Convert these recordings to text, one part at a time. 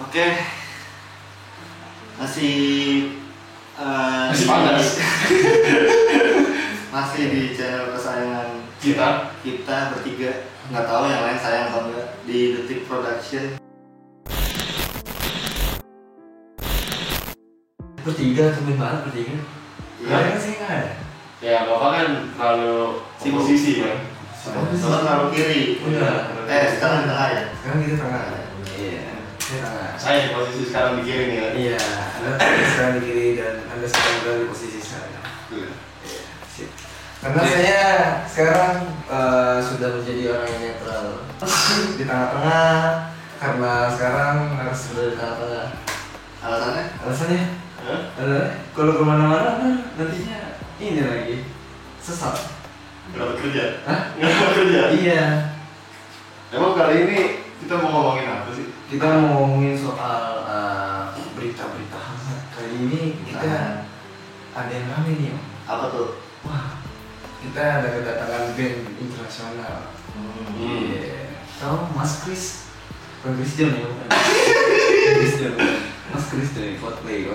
Oke, masih Masih panas. masih di channel kesayangan kita bertiga. Nggak tahu yang lain sayang atau enggak, di Detik Production. Bertiga, temen banget bertiga. Iya. Kan sih nggak ada. ya bapak kan terlalu Sibuk. posisi kan. Soalnya taruh kiri. Udah. Sekarang di tengah ya. Sekarang kita tengah. Iya. Kita tengah. Saya di posisi sekarang di kiri nih kan. Iya. Anda sekarang di kiri dan Anda sekarang berada di posisi saya. Iya. Iya. Sip. Karena saya sekarang sudah menjadi orang yang netral di tengah-tengah. Karena sekarang harus berada di tengah-tengah. Alasannya? Alasannya? Hah? Kalau kemana-mana nantinya ini lagi sesat. Berapa kerja? Hah? Nggak kerja. Iya. Emang kali ini kita mau ngomongin apa sih? Kita mau ngomongin soal berita-berita hangat. Kali ini kita ada yang rame nih, Om. Apa tuh? Wah, kita ada kedatangan band internasional. Iya. Tahu Mas Chris? Bukan Christian ya, bukan. Christian. Mas Chris dari Coldplay.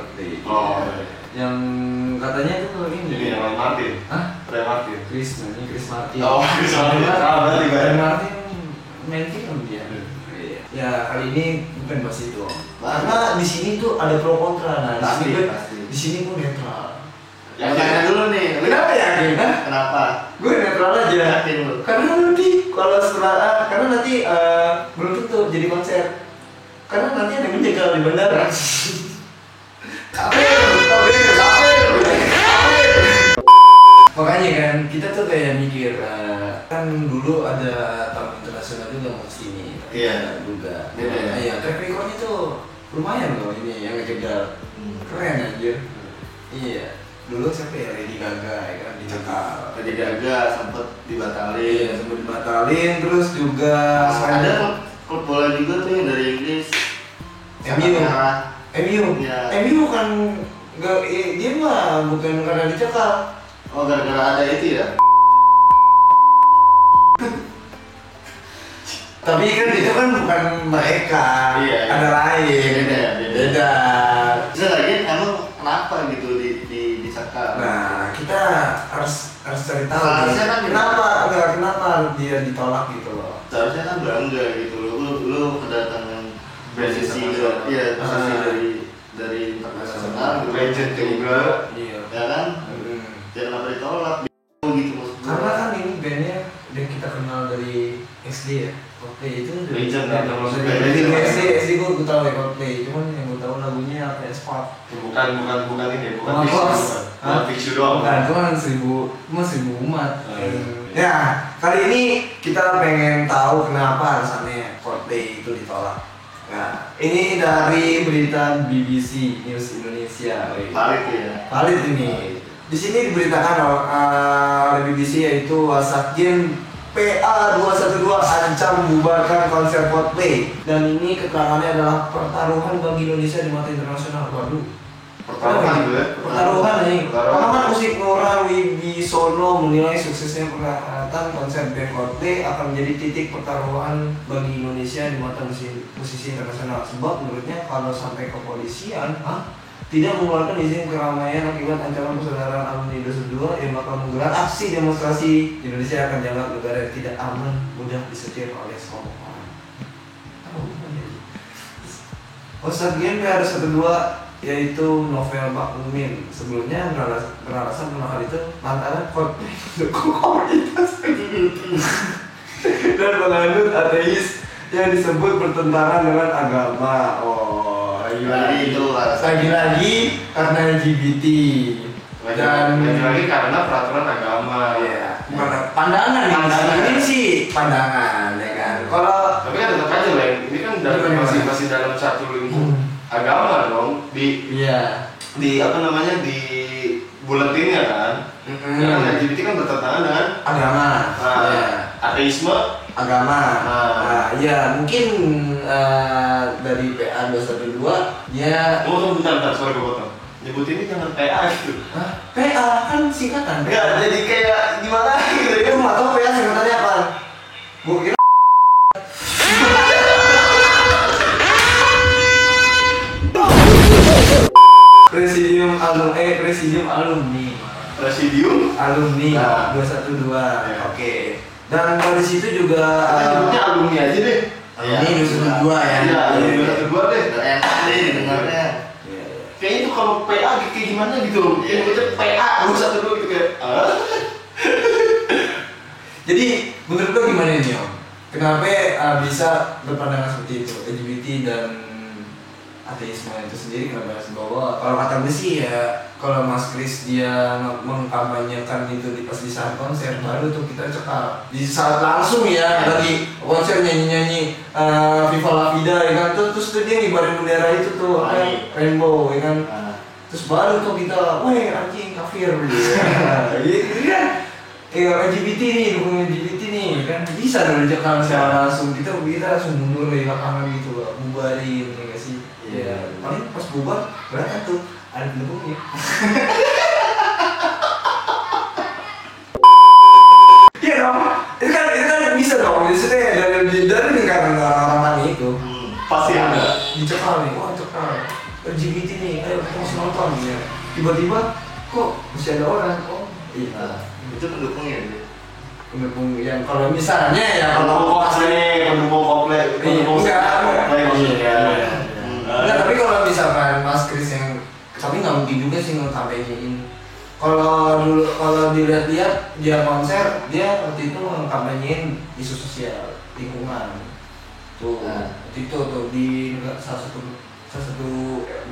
Oh, iya. Yang katanya itu Ini ini. yang Ray Martin. Hah? Ray Martin. Chris Martin. Oh, Chris Martin. Berarti kan? Ray Martin main film dia. Iya. Ya kali ini bukan bahas itu, Om. Karena di sini tuh ada pro kontra. Nah, Pasti, di sini pasti. di sini gue netral. Ya, Tanya dulu nih. Kenapa yakin? Hah? Kenapa? Gue netral aja. Yakin lu? Karena nanti kalau setelah karena nanti belum tentu jadi konser. Karena nanti ada yang menjegal di bandara. Makanya kan kita tuh kayak mikir kan dulu ada tamu internasional juga mau sini. Iya. Juga. Beda ya? Iya, track recordnya tuh lumayan loh ini yang ngejegal. Keren anjir. Iya. Dulu siapa ya, Lady Gaga ya kan dicekal. Lady Gaga sempet dibatalin. Iya, sempat dibatalin terus juga Ada klub bola juga tuh yang dari Inggris. MU. Merah. MU. Iya. MU bukan nggak dia mah bukan karena dicekal. Oh, gara-gara ada itu ya? Tapi kan itu kan bukan mereka. Iya, iya. Ada lain. Beda. Bisa lagi emang kenapa gitu dicekal? Nah, kita harus cari tahu. Seharusnya kan kenapa dia ditolak gitu loh. Seharusnya kan bangga gitu loh. Lu kedatangan posisi internasional. iya, posisi dari internasional, Legend juga. Iya. ya kan? Ya kenapa ditolak? Gitu maksud gua. Karena kan ini bandnya yang kita kenal dari SD ya. Coldplay itu Legend kan, termasuk dari legend. SD gue tahu ya Coldplay. Cuman yang gue tahu lagunya apa ya, Spark. Bukan ini, bukan Bukan Pixu, Fox. bukan Pixu doang. Bukan, itu kan seribu umat. Ya, kali ini kita pengen tahu kenapa alasannya Coldplay itu ditolak. Nah, ini dari berita BBC News Indonesia. Valid ya. Valid ini. Di sini diberitakan oleh BBC yaitu Wasakjen PA212 ancam membubarkan konser Coldplay, dan ini keterangannya adalah pertaruhan bagi Indonesia di mata internasional. Waduh. Pertaruhan gitu ya. Pertaruhan nih. Pertaruhan. Pengamat musik Nora Wibisono menilai suksesnya perhelatan konser band Coldplay akan menjadi titik pertaruhan bagi Indonesia di mata musisi internasional. Sebab menurutnya kalau sampai kepolisian, tidak mengeluarkan izin keramaian akibat ancaman persaudaraan alumni 212 yang bakal menggelar aksi demonstrasi, Indonesia akan dianggap negara yang tidak aman, mudah disetir oleh sekelompok orang. Wasakjen PR12 yaitu Novel Bakmumin sebelumnya beralasan menolak itu lantaran Coldplay mendukung komunitas dan menganut ateis yang disebut bertentangan dengan agama. Lagi itu Lagi karena LGBT dan lagi karena peraturan agama. ya, bukan pandangan ini sih pandangan ya kan. Kalau Tapi kan tetap aja lah, ini kan masih dalam satu lingkup agama dong. Di apa namanya, di buletinnya kan. Karena LGBT kan bertentangan dengan agama, ateisme. agama. Ya mungkin dari PA212 ya. Bentar, sorry gue potong. Nyebut ini jangan PA gitu. PA kan singkatan. Enggak, jadi kayak gimana gitu ya. Gue nggak tahu PA singkatannya apa. Gue kira Presidium alumni. Presidium Alumni Nah. 212. Ya. Oke. Dan dari situ juga kita nyebutnya alumni aja deh. alumni 212 ya. Iya, alumni 212 deh. enak nih dengarnya. Iya, iya. Kayaknya itu kalau PA kayak gimana gitu loh. Kayak nyebutnya PA 212 gitu kayak. Jadi menurut lo gimana nih Om? Kenapa bisa berpandangan seperti itu? LGBT dan ateisme itu sendiri kenapa harus dibawa? Kalau kata gue sih ya, kalau Mas Kris dia mengkampanyekan itu pas di saat konser baru tuh kita cekal. Di saat langsung ya lagi konser nyanyi-nyanyi Viva La Vida ya kan, terus tuh dia ngibarin bendera itu tuh rainbow ya kan. Terus baru tuh kita, weh anjing kafir gitu kan. LGBT nih, dukung LGBT nih kan bisa dong dicekal secara langsung kita langsung mundur dari lapangan gitu loh, bubarin ya nggak sih? Iya. Paling pas bubar berapa tuh ada pendukungnya. Iya dong, itu kan bisa dong. Maksudnya dari lingkaran orang-orang itu Pasti ada. dicekal nih, wah cekal LGBT nih, ayo kita harus nonton ya. Tiba-tiba kok masih ada orang, oh iya. Itu pendukungnya gitu. Pendukung yang kalau misalnya ya Pendukung komplek, enggak, tapi kalau misalkan Mas Kris yang tapi nggak mungkin juga sih nge-kampanyein. Kalau dilihat-lihat dia konser, dia waktu itu nge-kampanyein isu sosial lingkungan tuh. Waktu itu tuh di salah satu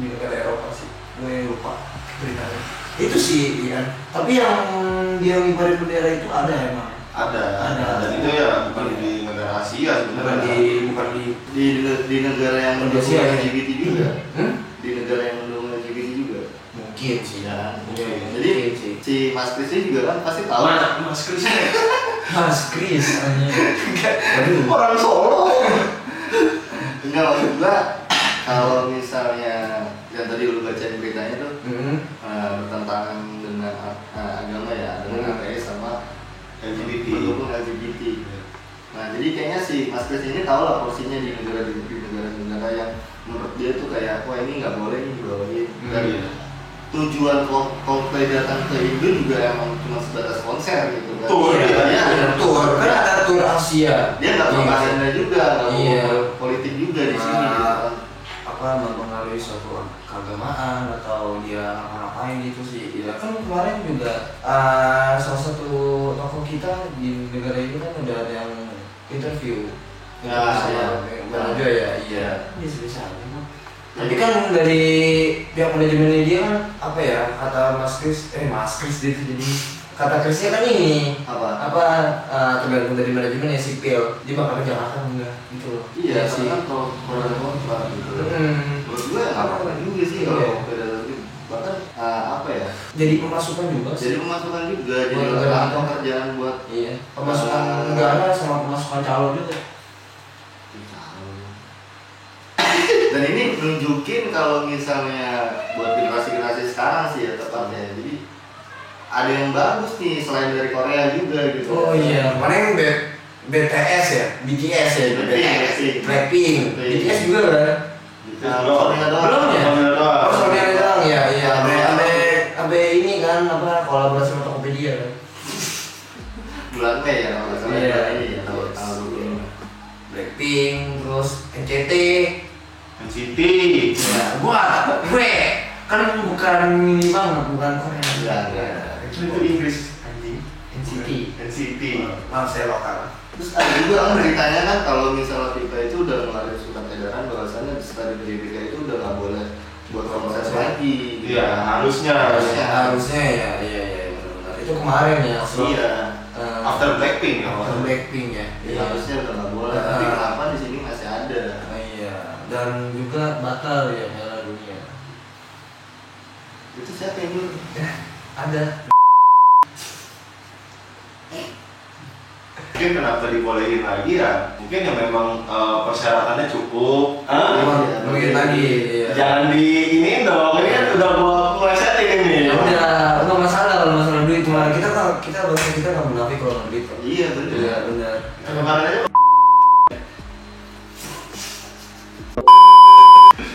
di negara Eropa sih, gue lupa beritanya itu sih ya. Tapi yang dia ngibarin bendera itu ada emang. Ada. Dan itu ya bukan di negara Asia sebenarnya. Bukan Di negara yang mendukung Indonesia ya? LGBT juga. Di negara yang mendukung LGBT juga. Mungkin sih Ya, mungkin. Jadi si Mas Kris ini juga kan pasti tahu. Mas Kris. Mas Kris anjing. Orang Solo. Enggak, maksud gua kalau misalnya yang tadi lu bacain beritanya tuh bertentangan dengan agama ya, dengan ateis sama LGBT. pendukung LGBT. Nah jadi kayaknya si Mas Kris ini tahu lah porsinya di negara-negara yang menurut dia tuh kayak wah ini nggak boleh nih dibawain. Dan tujuan Coldplay datang ke Indo juga emang cuma sebatas konser gitu kan. Tour ya. Tour kan ada tour Asia. Dia nggak propaganda juga, nggak Iya. politik juga di sini gitu kan. Apa mempengaruhi suatu keagamaan atau dia ngapain gitu sih ya kan kemarin juga salah satu tokoh kita di negara ini kan udah ada yang interview sama Banajo ya iya bisa aja kan. Tapi kan dari pihak manajemennya dia kan apa ya kata Mas Kris dia tuh jadi kata Krisnya kan ini Apa? tergantung dari manajemen ya sipil dia bakal ke Jakarta enggak gitu loh. Iya, sih. karena kan kalau ada kontra gitu. Menurut gue apa juga sih Iya. kalau beda lagi bahkan apa ya? Jadi pemasukan juga sih. Jadi pemasukan juga, jadi Buat lapangan negara. pekerjaan buat Iya. Pemasukan negara sama pemasukan calon juga. Dan ini nunjukin kalau misalnya buat generasi sekarang sih ya tepatnya. Jadi ada yang bagus nih selain dari Korea juga gitu. Oh iya, mana yang BTS ya, BTS ya, Blackpink, BTS juga kan? Belum ya? Oh, Soalnya doang ya, iya. Ada ini kan apa kolaborasi sama Tokopedia kan? Bulan Mei ya kalau nggak salah. Iya. Ini ya tahun 20. Blackpink, terus NCT. NCT. Ya, gue kan bukan ini banget, bukan Korea. Enggak. Itu Inggris anjing. NCT. Maaf saya lokal. Terus ada juga kan beritanya kan kalau misalnya FIFA itu udah ngeluarin surat edaran bahwasannya di stadion GBK itu udah nggak boleh buat konser lagi. Iya, harusnya. Harusnya ya, iya benar-benar. Itu kemarin ya. Iya. After Blackpink ya. After Blackpink ya. Iya. Harusnya udah nggak boleh. Tapi kenapa di sini masih ada? Iya. Dan juga batal ya Piala Dunia. Itu siapa yang dulu? Ada. Mungkin kenapa dibolehin lagi ya? Mungkin ya memang persyaratannya cukup. Mungkin lagi. Iya. Jangan di ini dong. Ini kan udah gua melesetin ini. Ya udah, nggak masalah kalau masalah duit. Cuma kita bahasa kita nggak munafik kalau nggak duit. Iya benar. Iya benar. Kemarin aja.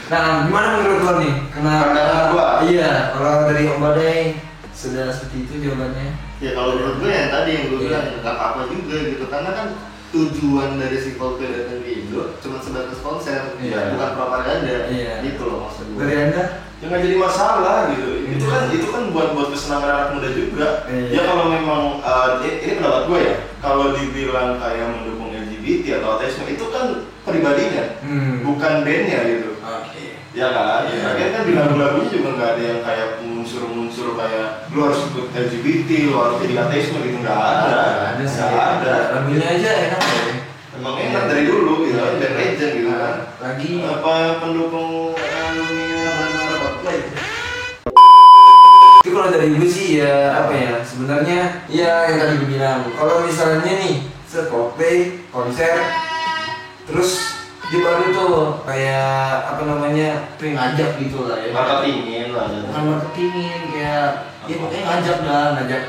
Nah, gimana menurut lo nih? Pandangan gua Iya, kalau dari Om Badai sudah seperti itu jawabannya. Ya kalau menurut gue yang tadi yang gue bilang nggak apa-apa juga gitu, karena kan tujuan dari si Coldplay datang ke Indo cuma sebatas konser, bukan propaganda, gitu loh maksud gue. Dari Anda? Ya nggak jadi masalah gitu. Itu kan buat kesenangan anak muda juga. Ya kalau memang ini pendapat gue ya. Kalau dibilang kayak mendukung LGBT atau ateisme itu kan pribadinya, bukan bandnya gitu. Ya kan? Lagian kan di lagu-lagunya juga nggak ada yang kayak unsur-unsur kayak lu harus ikut LGBT, lu harus jadi ateisme gitu, nggak ada. Nggak ada. Lagunya aja enak ya. Emang enak dari dulu gitu kan, dan legend gitu kan. Lagi apa pendukung Coldplay? Itu kalau dari gue sih ya apa ya, sebenarnya ya yang tadi gue bilang, kalau misalnya nih Coldplay konser terus dia baru tuh kayak apa namanya tuh ngajak gitu lah ya, Marketingin lah ya. bukan marketingin kayak ya pokoknya ngajak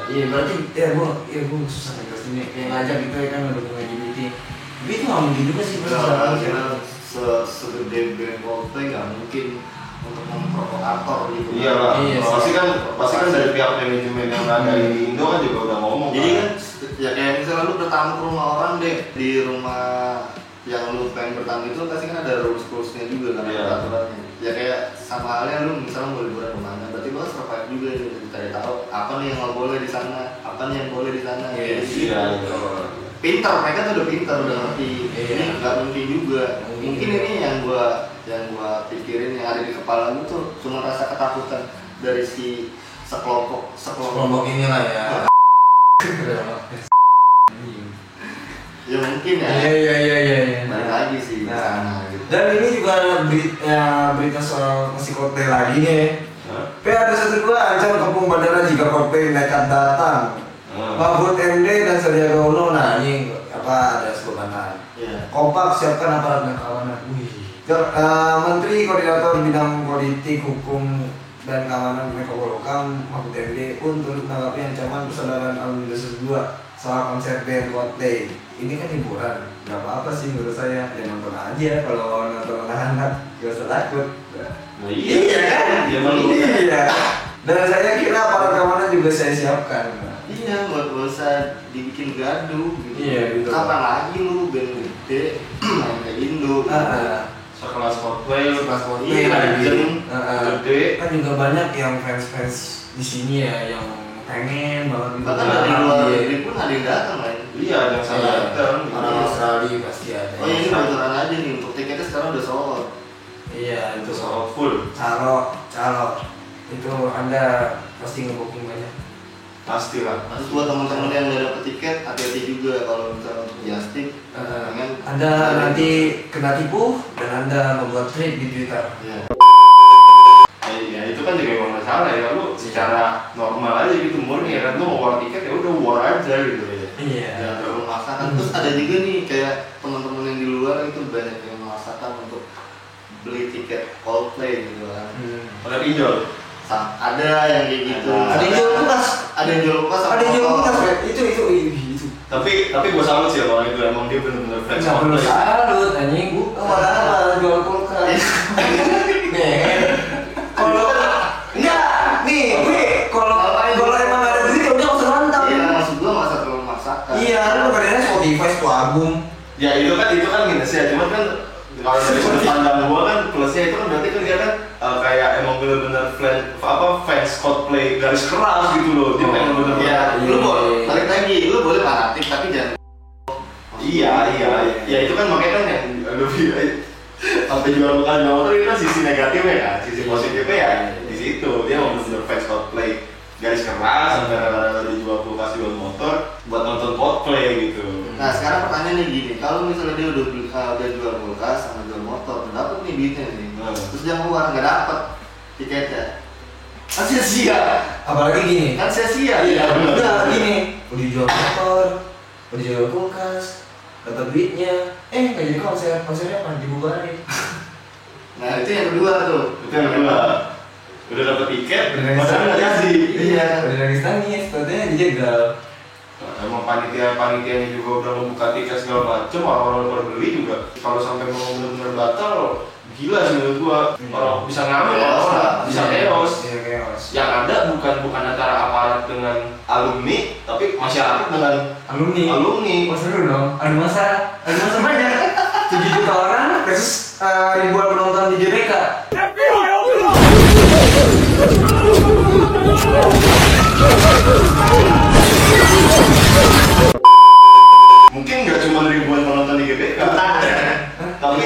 iya berarti gue susah nih kesini kayak ngajak gitu ya kan mendukung LGBT, tapi itu nggak mungkin juga sih karena segede band Coldplay nggak mungkin untuk memprovokator gitu. Iya lah, pasti kan dari pihak manajemen yang ada di Indo kan juga udah ngomong. Jadi kan ya kayak misalnya lu bertamu ke rumah orang deh, di rumah yang lu pengen bertamu itu pasti kan ada rules-rulesnya juga kan, peraturannya. Ya kayak sama halnya lu misalnya mau liburan kemana, berarti lu harus survive juga gitu, cari tahu apa nih yang nggak boleh di sana, apa nih yang boleh di sana. Iya. Pintar, mereka tuh udah pintar, udah ngerti. Ini nggak mungkin juga. Mungkin ini yang gua pikirin yang ada di kepala gue tuh cuma rasa ketakutan dari si sekelompok inilah ya. Ya mungkin ya. Iya. Balik lagi sih di sana gitu. Dan ini juga berita soal masih Coldplay lagi nih. P112 ancam kepung bandara jika Coldplay nekat datang. Mahfud MD dan Sandiaga Uno, nah ini apa ada sebutan. Kompak siapkan aparat dan kawanan. Menteri Koordinator Bidang Politik, Hukum dan Keamanan Menko Polhukam Mahfud MD pun turut menanggapi ancaman persaudaraan alumni 2 soal konser band Coldplay. Ini kan hiburan, nggak apa-apa sih menurut saya, ya nonton aja. Kalau nonton anak-anak gak usah takut. Nah, iya kan? Iya. Dan saya kira aparat keamanan juga saya siapkan. Iya, nggak usah dibikin gaduh gitu. Iya, gitu. Kapan lagi lu band gede main ke Indo? Sekelas Coldplay, gede. Kan juga banyak yang fans di sini ya yang pengen banget gitu. Bahkan dari luar negeri pun ada yang datang kan? Iya, ada yang salah datang. Orang Australia pasti ada. Oh ini bocoran aja nih, untuk tiketnya sekarang udah sold out. Iya, itu sold out full. Calo. Itu Anda pasti ngebooking banyak. Pasti lah. Terus buat teman-teman yang nggak dapet tiket, hati-hati juga kalau misalnya untuk Justic. Anda nanti kena tipu dan Anda membuat thread di Twitter. Ya itu kan juga emang masalah ya, lu secara normal aja gitu murni ya kan, lu mau war tiket ya udah war aja gitu ya. Jangan terlalu memaksakan. Terus ada juga nih kayak teman-teman yang di luar itu banyak yang memaksakan untuk beli tiket Coldplay gitu kan. Pada pinjol. Ada yang kayak gitu. Ada yang jual kulkas. Ada yang jual kulkas. Ada yang jual kulkas. Itu. Tapi gue salut sih kalau itu emang dia benar-benar fans Coldplay. Salut anjing gua malah jual kulkas. Kalau enggak nih, kalau emang ada duit udah usah nonton. Iya, maksud gua masa terlalu memaksakan. Iya, lu kadang Spotify itu album. Ya itu kan minusnya, cuman kan kalau dari sudut pandang gua kan plusnya itu kan berarti kan dia kan kayak emang benar-benar fans Coldplay garis keras gitu loh. Dia pengen benar-benar. Lu boleh balik lagi, lu boleh fanatik tapi jangan. Iya. Ya itu kan makanya kan yang lebih sampai jual motor itu kan sisi negatifnya kan, sisi positifnya ya di situ dia mau bener fans Coldplay garis keras sampai rada-rada dijual kulkas jual motor buat nonton Coldplay gitu. Nah sekarang pertanyaannya gini, kalau misalnya dia udah jual kulkas sama jual motor, udah dapet nih duitnya nih, terus dia keluar nggak dapet tiketnya, kan sia-sia. Apalagi gini, kan sia-sia. Iya, udah gini, udah jual motor, udah jual kulkas, dapat duitnya, nggak jadi konsernya apa dibubarin. Nah itu yang kedua tuh. Udah dapat tiket, padahal nggak jadi. Iya, udah nangis, katanya dijegal. Emang panitianya juga udah membuka tiket segala macem, orang-orang baru beli juga. Kalau sampai mau benar-benar batal, gila sih menurut gua. Orang bisa ngambil, orang bisa chaos. Yang ada bukan antara aparat dengan alumni, tapi masyarakat dengan alumni. Oh seru dong. Ada masa banyak. 7 juta orang versus ribuan penonton di GBK. Mungkin nggak cuma ribuan penonton di GBK, tapi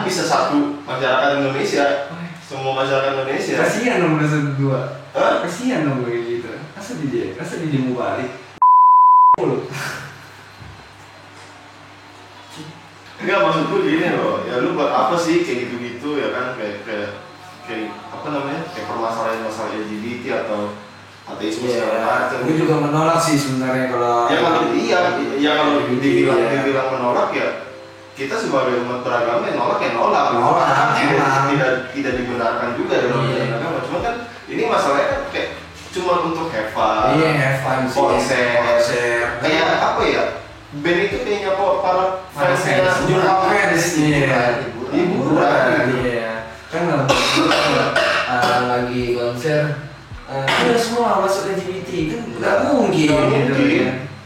bisa satu masyarakat Indonesia, semua masyarakat Indonesia. Kasihan dong udah dua. Hah? Kasihan dong kayak gitu. Masa di mau balik? Enggak, maksudku gini loh, ya lu buat apa sih kayak gitu-gitu ya kan, kayak apa namanya, kayak permasalahan masalah LGBT atau ateisme segala macam. Gue juga menolak sih sebenarnya kalau kalau dibilang menolak ya kita sebagai umat beragama yang nolak tidak dibenarkan juga dalam agama. Cuma kan ini masalahnya kan kayak cuma untuk have fun, konser, kayak apa ya, band itu kayaknya kok para fansnya hiburan, kan lagi konser udah semua masuk LGBT kan nggak mungkin.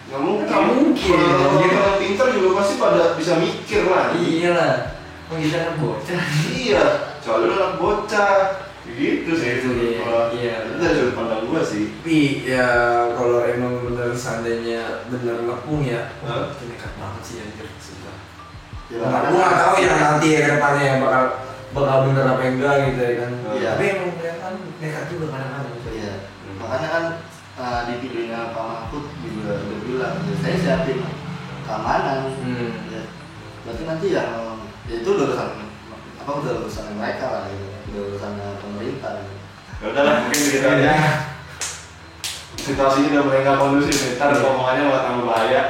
Orang pintar juga pasti pada bisa mikir lah. Iyalah, kita anak bocah. Iya, soalnya anak bocah gitu sih. Iya. Itu dari sudut pandang gua sih. Tapi ya kalau emang bener seandainya bener ngepung ya, itu nekat banget sih anjir sumpah. Aku nggak tahu ya nanti ya ke depannya bakal bener apa enggak gitu ya kan. Tapi emang kelihatan nekat juga kadang-kadang. Iya. Makanya kan di videonya Pak Mahfud juga udah bilang, saya siapin keamanan. Ya. Berarti nanti yang ya itu udah urusan mereka lah, gitu. Udah urusan pemerintah. Ya udahlah, mungkin begitu aja. Situasinya udah mulai nggak kondusif nih, ntar omongannya malah tambah bahaya.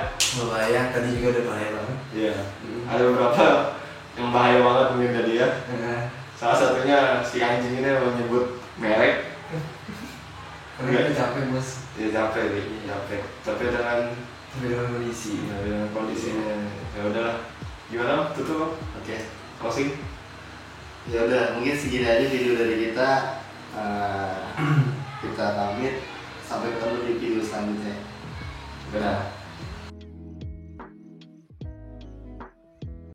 Tadi juga udah bahaya banget. Iya. Ada beberapa yang bahaya banget mungkin tadi ya. Salah satunya si anjing ini menyebut merek. Karena capek bos. Ya capek. Tapi dengan kondisinya. Ya udahlah. Gimana? Tutup? Oke. Closing? Ya udah, mungkin segini aja video dari kita. Kita pamit. Sampai ketemu di video selanjutnya. Udah.